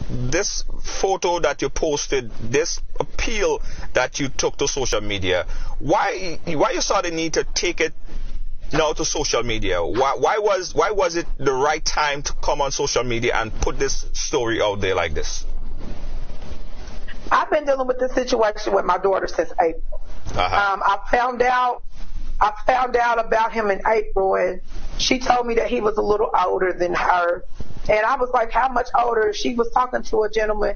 this photo that you posted, this appeal that you took to social media, why you saw the need to take it now to social media? Why was it the right time to come on social media and put this story out there like this? I've been dealing with this situation with my daughter since April. I found out about him in April, and she told me that he was a little older than her. And I was like, how much older? She was talking to a gentleman.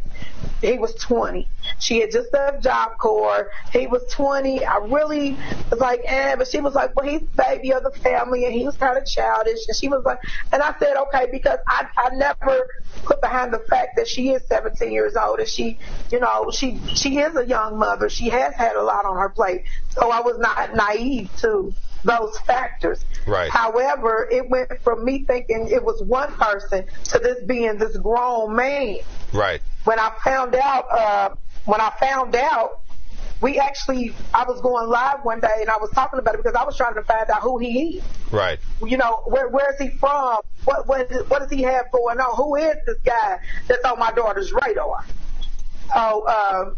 He was 20. She had just left Job Corps. He was 20. I really was like, but she was like, well, he's the baby of the family, and he was kind of childish. And she was like, and I said, okay, because I never put behind the fact that she is 17 years old, and she is a young mother. She has had a lot on her plate. So I was not naive to those factors. Right. However, it went from me thinking it was one person to this being this grown man. Right. When I found out, I was going live one day and I was talking about it because I was trying to find out who he is. Right. Where is he from? What does he have going on? Who is this guy that's on my daughter's radar? So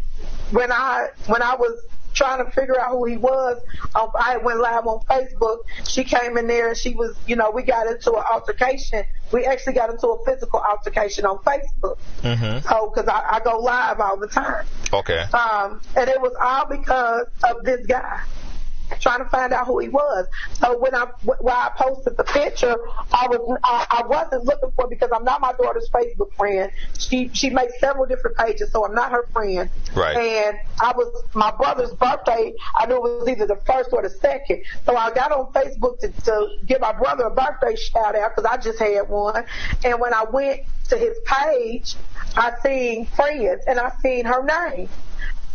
when I was trying to figure out who he was, I went live on Facebook. She came in there and she was, we got into an altercation. We actually got into a physical altercation on Facebook. Mm-hmm. So, because I go live all the time. Okay. And it was all because of this guy, trying to find out who he was. So when I posted the picture, I wasn't looking for, because I'm not my daughter's Facebook friend. She makes several different pages, so I'm not her friend. Right. And my brother's birthday, I knew it was either the first or the second. So I got on Facebook to give my brother a birthday shout out because I just had one. And when I went to his page, I seen friends and I seen her name,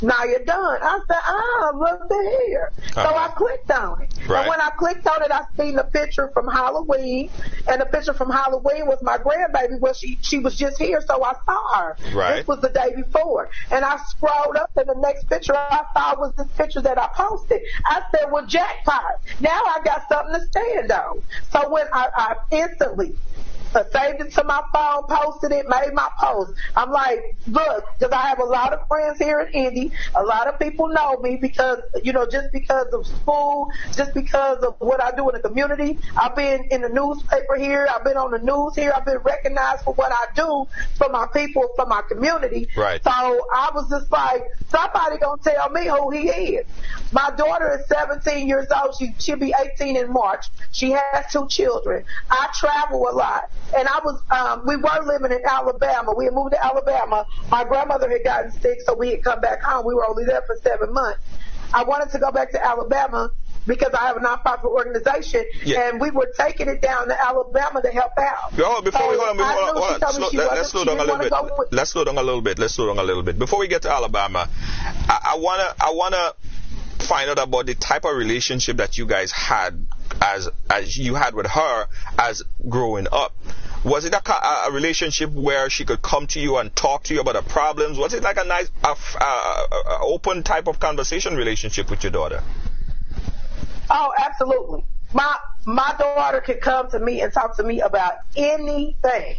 Naya Dunn. I said, look here. So I clicked on it. Right. And when I clicked on it, I seen the picture from Halloween. And the picture from Halloween was my grandbaby. Well, she was just here, so I saw her. Right. This was the day before. And I scrolled up, and the next picture I saw was this picture that I posted. I said, well, jackpot. Now I got something to stand on. So when I instantly saved it to my phone, posted it, made my post. I'm like, look, because I have a lot of friends here in Indy. A lot of people know me because, just because of school, just because of what I do in the community. I've been in the newspaper here. I've been on the news here. I've been recognized for what I do for my people, for my community. Right. So I was just like, somebody gonna tell me who he is. My daughter is 17 years old. She'll be 18 in March. She has 2 children. I travel a lot. And we were living in Alabama. We had moved to Alabama. My grandmother had gotten sick, so we had come back home. We were only there for 7 months. I wanted to go back to Alabama because I have a nonprofit organization, and we were taking it down to Alabama to help out. Before we go on, let's slow down a little bit. Let's slow down a little bit. Before we get to Alabama, I wanna find out about the type of relationship that you guys had as you had with her as growing up. Was it a relationship where she could come to you and talk to you about her problems? Was it like a nice open type of conversation relationship with your daughter? Oh, absolutely. My daughter could come to me and talk to me about anything,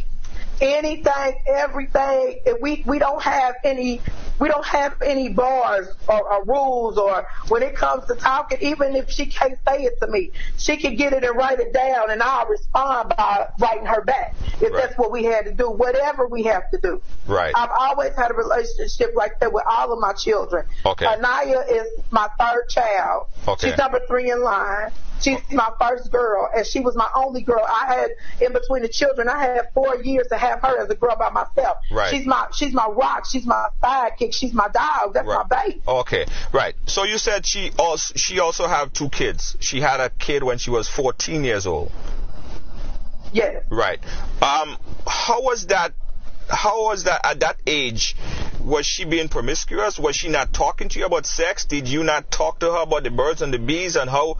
everything. We don't have any bars or rules, or when it comes to talking, even if she can't say it to me, she can get it and write it down, and I'll respond by writing her back if that's what we had to do, whatever we have to do. Right. I've always had a relationship like that with all of my children. Okay. Anaya is my 3rd child. Okay. She's number 3 in line. She's my first girl, and she was my only girl. I had, in between the children, I had 4 years to have her as a girl by myself. Right. She's my rock. She's my sidekick. She's my dog. That's my baby. Okay, right. So you said she also have 2 kids. She had a kid when she was 14 years old. Yes. Right. How was that at that age? Was she being promiscuous? Was she not talking to you about sex? Did you not talk to her about the birds and the bees and how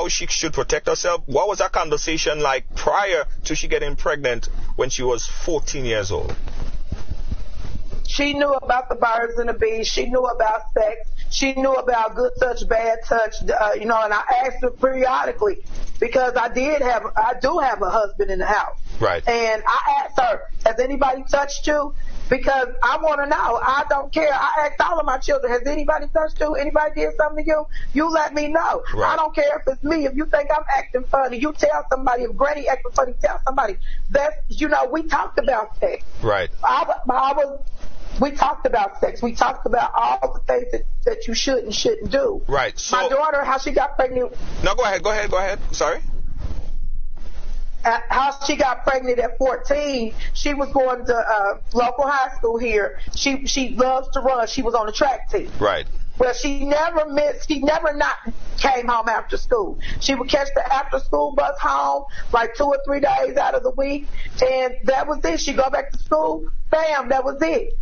she should protect herself? What was that conversation like prior to she getting pregnant when she was 14 years old? She knew about the birds and the bees. She knew about sex. She knew about good touch, bad touch, and I asked her periodically because I do have a husband in the house. Right. And I asked her, has anybody touched you? Because I want to know. I don't care. I asked all of my children, has anybody touched you? Anybody did something to you? You let me know. Right. I don't care if it's me. If you think I'm acting funny, you tell somebody. If Granny acting funny, tell somebody. That's, we talked about sex. Right. We talked about sex. We talked about all the things that you should and shouldn't do. Right. So, my daughter, how she got pregnant. No, go ahead. Sorry. How she got pregnant at 14, she was going to local high school here. She loves to run. She was on the track team. Right. Well, she never not came home after school. She would catch the after school bus home like 2 or 3 days out of the week, and that was it. She'd go back to school, bam, that was it.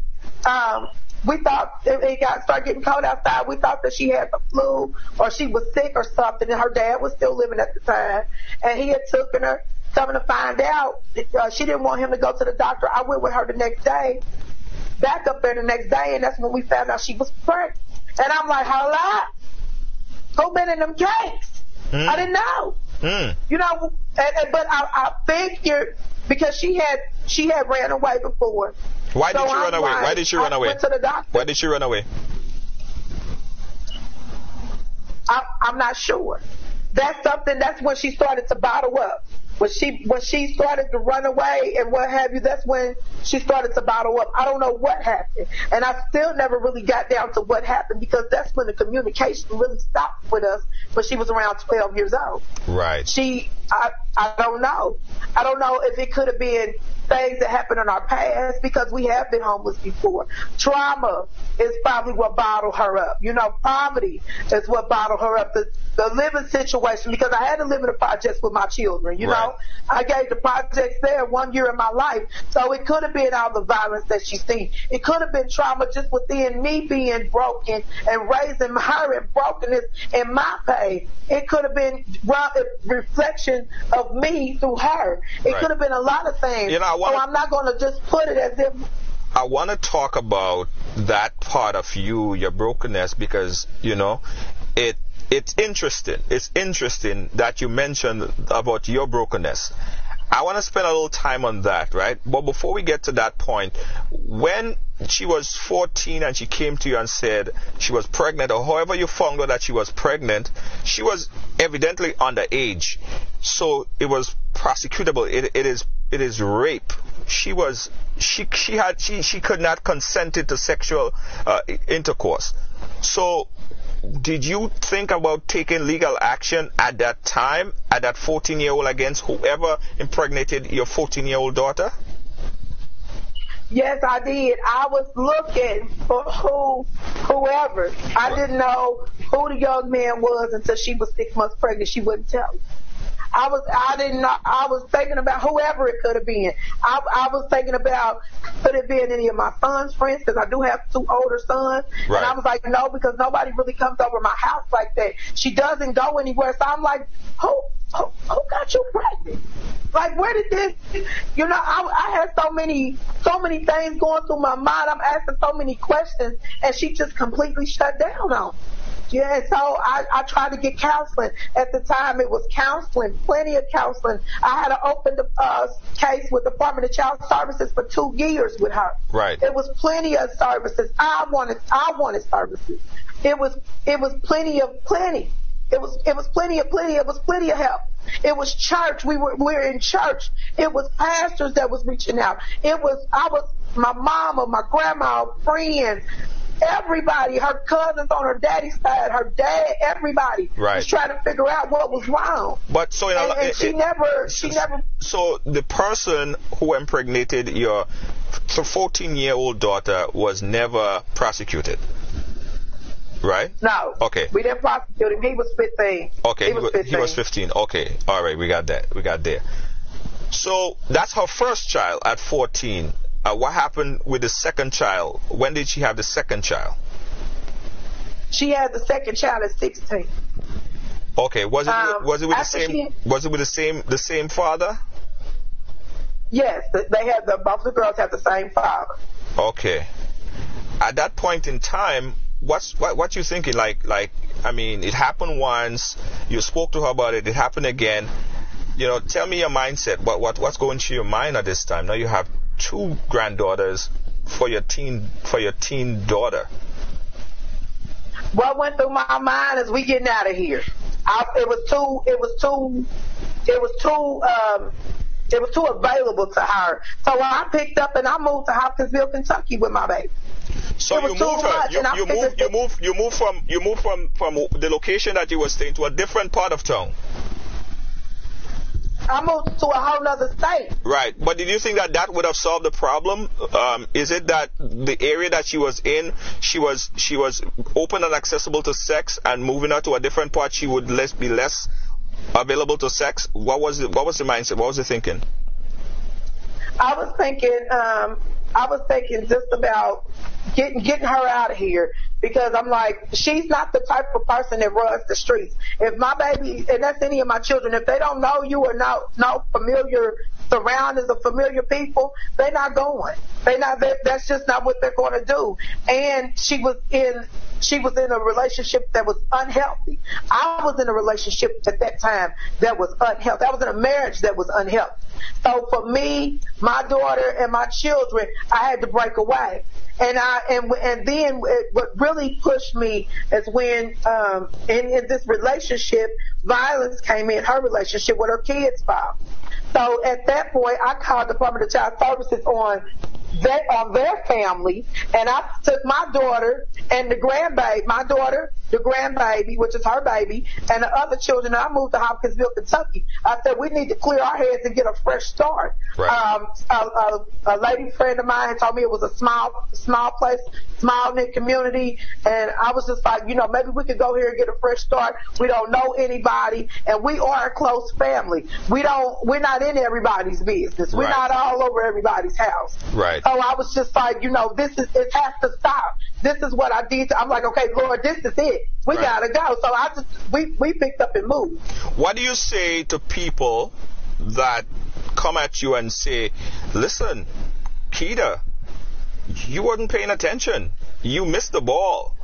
We thought it started getting cold outside. We thought that she had the flu or she was sick or something, and her dad was still living at the time, and he had taken her. Coming to find out, she didn't want him to go to the doctor. I went with her the next day, back up there the next day, and that's when we found out she was pregnant. And I'm like, holla, who been in them cakes? I didn't know. But I figured because she had ran away before. Why did she run away? Why did she run away? Went to the doctor. Why did she run away? I'm not sure. That's when she started to bottle up. When she started to run away and what have you, that's when she started to bottle up. I don't know what happened. And I still never really got down to what happened because that's when the communication really stopped with us when she was around 12 years old. Right. I don't know. I don't know if it could have been things that happened in our past because we have been homeless before. Trauma is probably what bottled her up. Poverty is what bottled her up. The living situation, because I had to live in the projects with my children, right. I gave the projects there 1 year of my life. So it could have been all the violence that she's seen. It could have been trauma just within me being broken and raising her in brokenness in my pain. It could have been a reflection of me through her. It could have been a lot of things. I'm not going to just put it as if... I want to talk about that part of your brokenness, because, it's interesting. It's interesting that you mentioned about your brokenness. I want to spend a little time on that, right? But before we get to that point, when she was 14 and she came to you and said she was pregnant, or however you found out that she was pregnant, she was evidently underage. So it was prosecutable. It is rape. She could not consent to sexual intercourse. So did you think about taking legal action at that time, at that 14-year-old, against whoever impregnated your 14-year-old daughter? Yes, I did. I was looking for whoever. I didn't know who the young man was until she was 6 months pregnant. She wouldn't tell me. I didn't know. I was thinking about whoever it could have been. I was thinking about, could it been any of my son's friends, because I do have 2 older sons. Right. And I was like, no, because nobody really comes over my house like that. She doesn't go anywhere. So I'm like, who got you pregnant? Like, where did this, I had so many things going through my mind. I'm asking so many questions, and she just completely shut down on me. Yeah, so I tried to get counseling. At the time, it was counseling, plenty of counseling. I had to open the case with the Department of Child Services for 2 years with her. Right. It was plenty of services. I wanted services. It was plenty. It was plenty of help. It was church. We were in church. It was pastors that was reaching out. I was my mama, my grandma, friends. Everybody, her cousins on her daddy's side, her dad, everybody was trying to figure out what was wrong. But so she never. So the person who impregnated your 14-year-old daughter was never prosecuted, right? No. Okay. We didn't prosecute him. He was 15. Okay. He was 15. Okay. All right. We got that. We got there. So that's her first child at 14. What happened with the second child? When did she have the second child? She had the second child at 16. Okay. Was it with the same father? Yes, both the girls had the same father. Okay. At that point in time, what you thinking? Like I mean, it happened once. You spoke to her about it. It happened again. Tell me your mindset. What's going through your mind at this time? Now you have 2 granddaughters for your teen daughter? What went through my mind is we getting out of here. It was too available to her. So when I picked up and I moved to Hopkinsville, Kentucky with my baby. So you moved her. You moved from the location that you were staying to a different part of town. I moved to a whole other state. Right, but did you think that would have solved the problem? Is it that the area that she was in, she was open and accessible to sex, and moving her to a different part, she would be less available to sex? What was the mindset? What was the thinking? I was thinking just about getting her out of here, because I'm like, she's not the type of person that runs the streets. If my baby, and that's any of my children, if they don't know you or know familiar surroundings of familiar people, they're not going. That's just not what they're going to do. And she was in a relationship that was unhealthy. I was in a relationship at that time that was unhealthy. I was in a marriage that was unhealthy. So for me, my daughter, and my children, I had to break away. And then what really pushed me is when in this relationship, violence came in her relationship with her kids' father. So at that point, I called the Department of Child Services on their family, and I took my daughter and the grandbaby, which is her baby, and the other children, and I moved to Hopkinsville, Kentucky. I said, we need to clear our heads and get a fresh start. Right. A lady friend of mine told me it was a small place, small knit community, and I was just like, maybe we could go here and get a fresh start. We don't know anybody, and we are a close family. We're not in everybody's business. We're not all over everybody's house. Right. So I was just like, it has to stop. This is what I did. I'm like, okay, Lord, this is it. We gotta go. So we picked up and moved. What do you say to people that come at you and say, listen, Keita, you weren't paying attention. You missed the ball.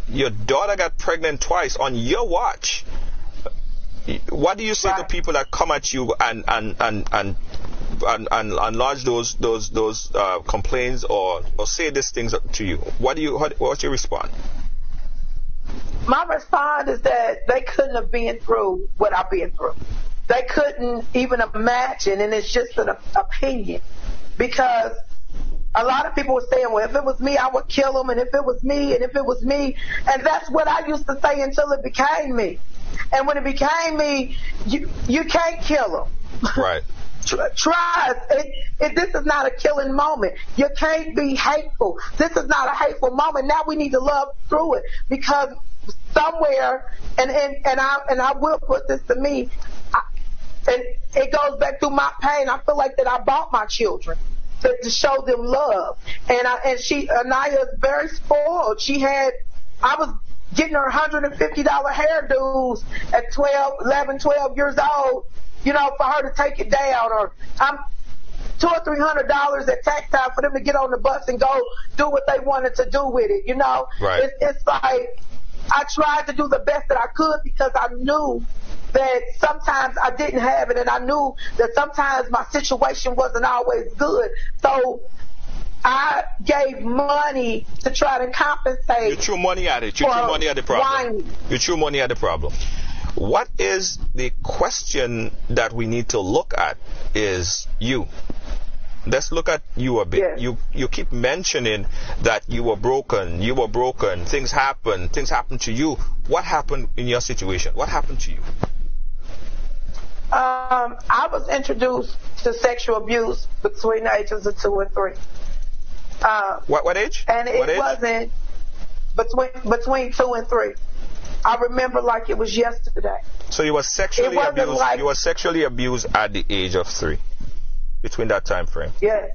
Your daughter got pregnant twice on your watch. What do you say to people that come at you and lodge those complaints or say these things to you? What's your response? My response is that they couldn't have been through what I've been through. They couldn't even imagine, and it's just an opinion. Because a lot of people were saying, well, if it was me, I would kill him, and if it was me, and that's what I used to say until it became me. And when it became me, you can't kill him. Right. Try it. This is not a killing moment. You can't be hateful. This is not a hateful moment. Now we need to love through it, because somewhere, and I will put this to me, and it goes back through my pain. I feel like that I bought my children to show them love, and Anaya is very spoiled. I was getting her $150 hairdos at 12 years old, for her to take it down, or I'm $200 or $300 at tax time for them to get on the bus and go do what they wanted to do with it, Right. It's like I tried to do the best that I could, because I knew that sometimes I didn't have it, and I knew that sometimes my situation wasn't always good. So I gave money to try to compensate. You threw money at it. You threw money at the problem. You threw money at the problem. What is the question that we need to look at is you. Let's look at you a bit. Yes. You keep mentioning that you were broken, things happened to you. What happened in your situation? What happened to you? I was introduced to sexual abuse between the ages of 2 and 3. What age? And it wasn't between 2 and 3. I remember like it was yesterday. So you were sexually abused. You were sexually abused at the age of 3, between that time frame. Yes.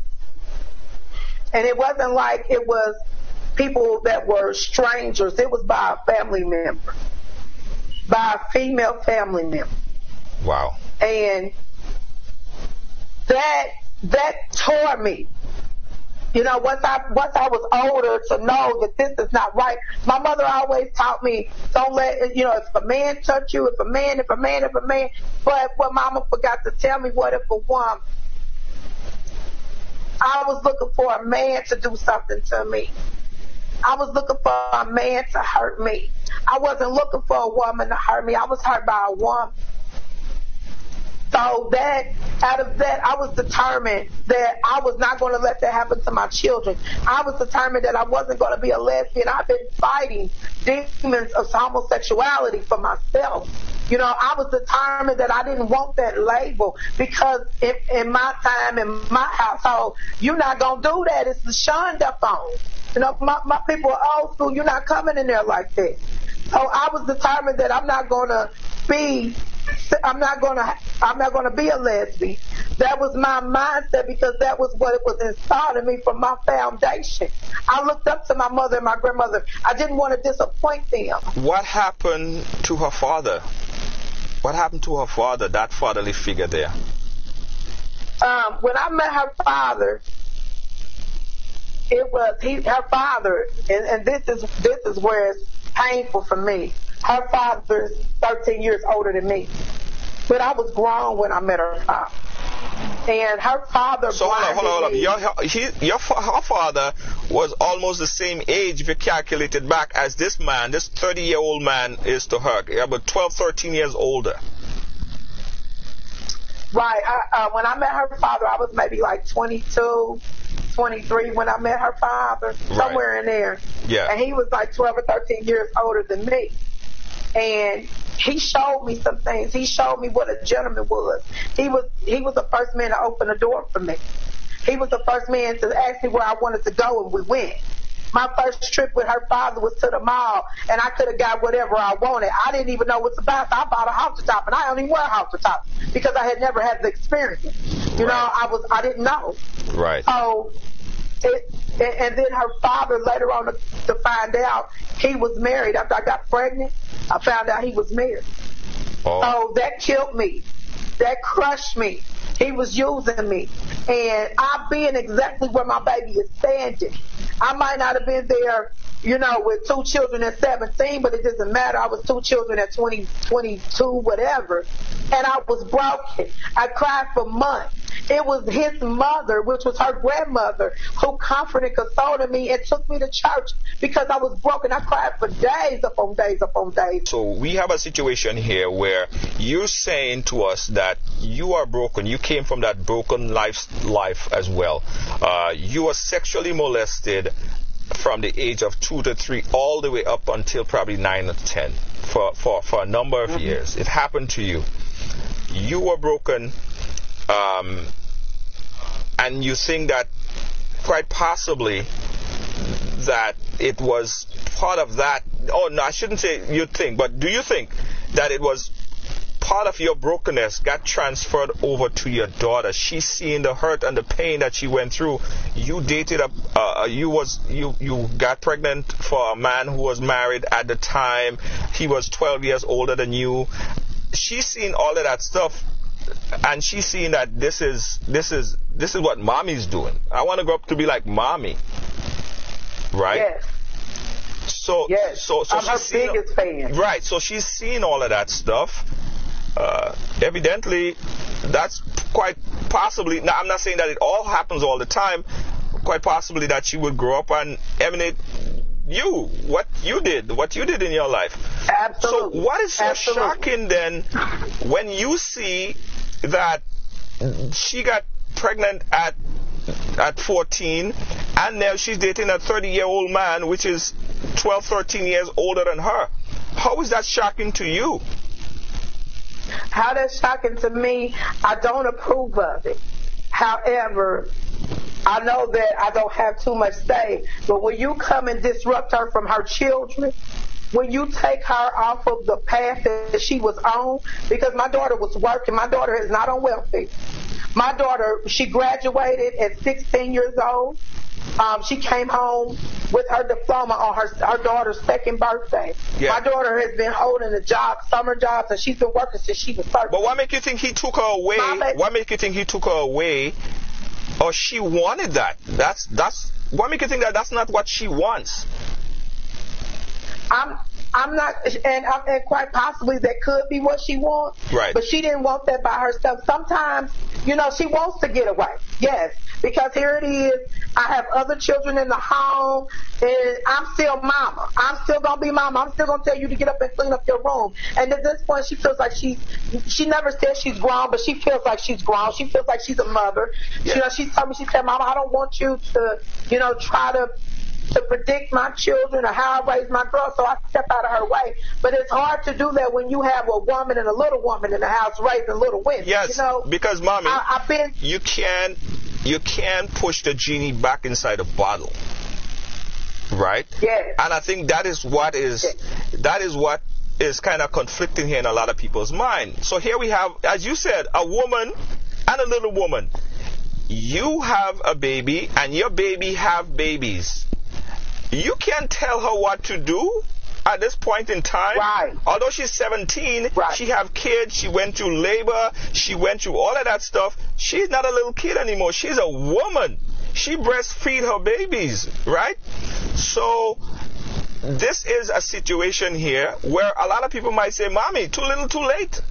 And it wasn't like it was people that were strangers. It was by a family member, by a female family member. Wow. And that tore me. Once I was older to know that this is not right. My mother always taught me, don't let, if a man touch you, if a man. But what Mama forgot to tell me, what if a woman? I was looking for a man to do something to me. I was looking for a man to hurt me. I wasn't looking for a woman to hurt me. I was hurt by a woman. So out of that, I was determined that I was not going to let that happen to my children. I was determined that I wasn't going to be a lesbian. I've been fighting demons of homosexuality for myself. You know, I was determined that I didn't want that label because in my time, in my household, you're not going to do that. It's the shunned up on. You know, my people are old school. You're not coming in there like that. So I was determined that I'm not going to be a lesbian. That was my mindset because that was what it was installed in me from my foundation. I looked up to my mother and my grandmother. I didn't want to disappoint them. What happened to her father? What happened to her father, that fatherly figure there? When I met her father, it was her father, and this is where it's painful for me. Her father's 13 years older than me, but I was grown when I met her father. And her father. So hold up. Her father was almost the same age, if you calculate it back, as this man. This 30-year-old man is to her, about 12, 13 years older. Right. When I met her father, I was maybe like 22, 23 when I met her father, somewhere in there. Yeah. And he was like 12 or 13 years older than me. And he showed me some things. He showed me what a gentleman was. He was the first man to open the door for me. He was the first man to ask me where I wanted to go, and we went. My first trip with her father was to the mall, and I could have got whatever I wanted. I didn't even know what's about. So I bought a halter top, and I don't even wear a halter top because I had never had the experience. You know, I didn't know. Right. So, and then her father later on to find out he was married. After I got pregnant, I found out he was married. Oh. So that killed me. That crushed me. He was using me. And I'm being exactly where my baby is standing. I might not have been there, you know, with 2 children at 17, but it doesn't matter. I was 2 children at 20, 22, whatever. And I was broken. I cried for months. It was his mother, which was her grandmother, who comforted, consoled me, and took me to church because I was broken. I cried for days upon days upon days. So we have a situation here where you're saying to us that you are broken. You came from that broken life as well. You were sexually molested from the age of 2 to 3 all the way up until probably 9 or 10 for a number of years. It happened to you. You were broken. And you think that quite possibly that it was part of that. Oh, no, I shouldn't say you think, but do you think that it was part of your brokenness got transferred over to your daughter? She's seeing the hurt and the pain that she went through. You dated you got pregnant for a man who was married at the time. He was 12 years older than you. She's seeing all of that stuff. And she's seeing that this is what mommy's doing. I want to grow up to be like mommy, right? Yes. So I'm her biggest fan. Right. So she's seeing all of that stuff. Evidently, that's quite possibly. Now, I'm not saying that it all happens all the time. Quite possibly that she would grow up and emanate what you did in your life. Absolutely. So what is so shocking then when you see that she got pregnant at 14 and now she's dating a 30-year-old man which is 12, 13 years older than her? How is that shocking to you? How that's shocking to me, I don't approve of it. However, I know that I don't have too much say, but when you come and disrupt her from her children, when you take her off of the path that she was on, because my daughter was working, my daughter is not on welfare. My daughter, she graduated at 16 years old. She came home with her diploma on her daughter's second birthday. Yeah. My daughter has been holding a job, summer jobs, and she's been working since she was 13. But what make you think he took her away? What make you think he took her away? Or she wanted that? That's what make you think that that's not what she wants? I'm not, and quite possibly that could be what she wants. Right. But she didn't want that by herself. Sometimes, you know, she wants to get away. Yes. because here it is. I have other children in the home, and I'm still mama. I'm still going to be mama. I'm still going to tell you to get up and clean up your room. And at this point, she feels like she never said she's grown, but she feels like she's grown. She feels like she's a mother. Yeah. You know, she told me, she said, Mama, I don't want you to, you know, try to predict my children or how I raise my girls, so I step out of her way. But it's hard to do that when you have a woman and a little woman in the house raising little women. Yes, you know? Because, Mommy, you can't push the genie back inside the bottle, right? Yes. And I think that is what is kind of conflicting here in a lot of people's mind. So here we have, as you said, a woman and a little woman. You have a baby, and your baby have babies. You can't tell her what to do at this point in time. Right. Although she's 17, right. She have kids, she went through labor, she went through all of that stuff. She's not a little kid anymore. She's a woman. She breastfeed her babies, right? So this is a situation here where a lot of people might say, Mommy, too little, too late.